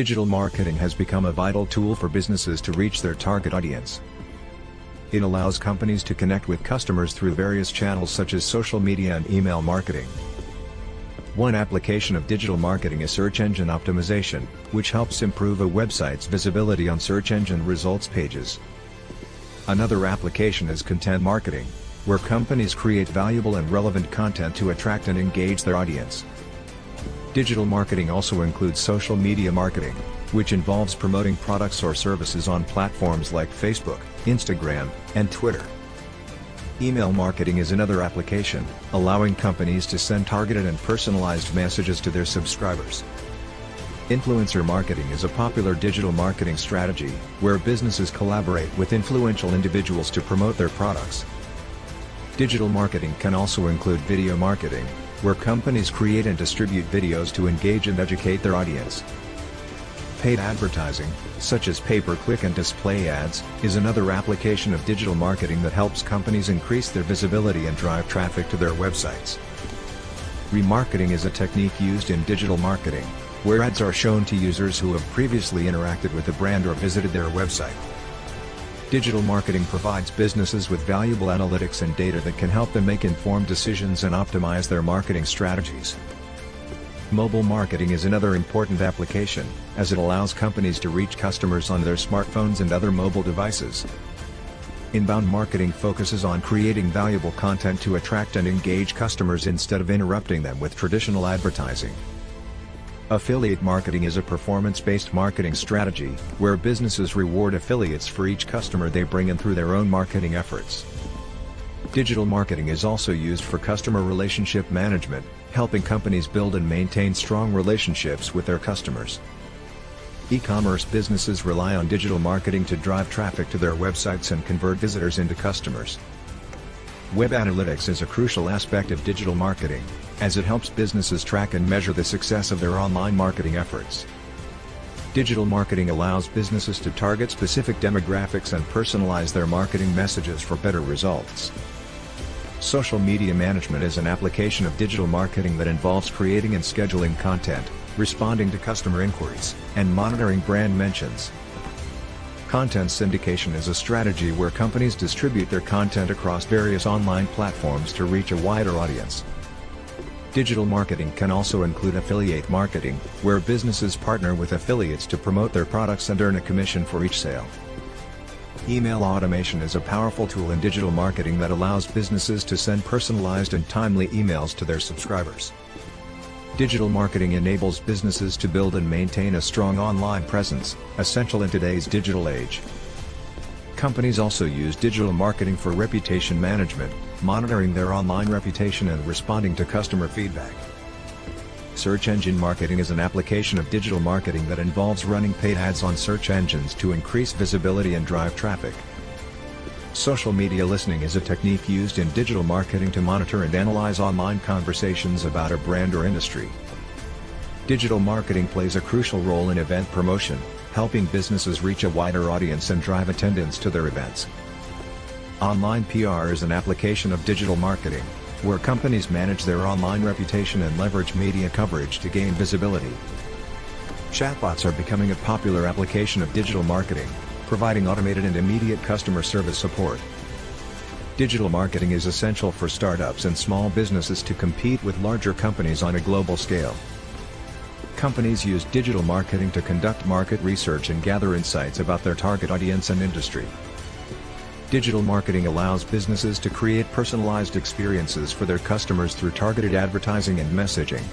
Digital marketing has become a vital tool for businesses to reach their target audience. It allows companies to connect with customers through various channels such as social media and email marketing. One application of digital marketing is search engine optimization, which helps improve a website's visibility on search engine results pages. Another application is content marketing, where companies create valuable and relevant content to attract and engage their audience. Digital marketing also includes social media marketing, which involves promoting products or services on platforms like Facebook, Instagram, and Twitter. Email marketing is another application, allowing companies to send targeted and personalized messages to their subscribers. Influencer marketing is a popular digital marketing strategy, where businesses collaborate with influential individuals to promote their products. Digital marketing can also include video marketing, where companies create and distribute videos to engage and educate their audience. Paid advertising, such as pay-per-click and display ads, is another application of digital marketing that helps companies increase their visibility and drive traffic to their websites. Remarketing is a technique used in digital marketing, where ads are shown to users who have previously interacted with the brand or visited their website. Digital marketing provides businesses with valuable analytics and data that can help them make informed decisions and optimize their marketing strategies. Mobile marketing is another important application, as it allows companies to reach customers on their smartphones and other mobile devices. Inbound marketing focuses on creating valuable content to attract and engage customers instead of interrupting them with traditional advertising. Affiliate marketing is a performance-based marketing strategy, where businesses reward affiliates for each customer they bring in through their own marketing efforts. Digital marketing is also used for customer relationship management, helping companies build and maintain strong relationships with their customers. E-commerce businesses rely on digital marketing to drive traffic to their websites and convert visitors into customers. Web analytics is a crucial aspect of digital marketing, as it helps businesses track and measure the success of their online marketing efforts. Digital marketing allows businesses to target specific demographics and personalize their marketing messages for better results. Social media management is an application of digital marketing that involves creating and scheduling content, responding to customer inquiries, and monitoring brand mentions. Content syndication is a strategy where companies distribute their content across various online platforms to reach a wider audience. Digital marketing can also include affiliate marketing, where businesses partner with affiliates to promote their products and earn a commission for each sale. Email automation is a powerful tool in digital marketing that allows businesses to send personalized and timely emails to their subscribers. Digital marketing enables businesses to build and maintain a strong online presence, essential in today's digital age. Companies also use digital marketing for reputation management, monitoring their online reputation and responding to customer feedback. Search engine marketing is an application of digital marketing that involves running paid ads on search engines to increase visibility and drive traffic. Social media listening is a technique used in digital marketing to monitor and analyze online conversations about a brand or industry. Digital marketing plays a crucial role in event promotion, helping businesses reach a wider audience and drive attendance to their events. Online PR is an application of digital marketing, where companies manage their online reputation and leverage media coverage to gain visibility. Chatbots are becoming a popular application of digital marketing, providing automated and immediate customer service support. Digital marketing is essential for startups and small businesses to compete with larger companies on a global scale. Companies use digital marketing to conduct market research and gather insights about their target audience and industry. Digital marketing allows businesses to create personalized experiences for their customers through targeted advertising and messaging.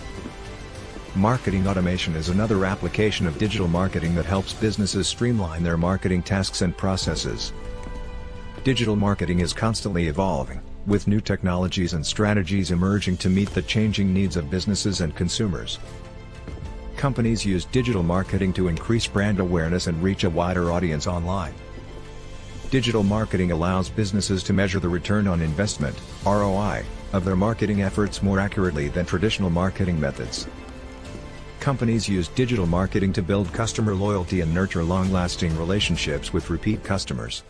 Marketing automation is another application of digital marketing that helps businesses streamline their marketing tasks and processes. Digital marketing is constantly evolving, with new technologies and strategies emerging to meet the changing needs of businesses and consumers. Companies use digital marketing to increase brand awareness and reach a wider audience online. Digital marketing allows businesses to measure the return on investment, ROI, of their marketing efforts more accurately than traditional marketing methods. Companies use digital marketing to build customer loyalty and nurture long-lasting relationships with repeat customers.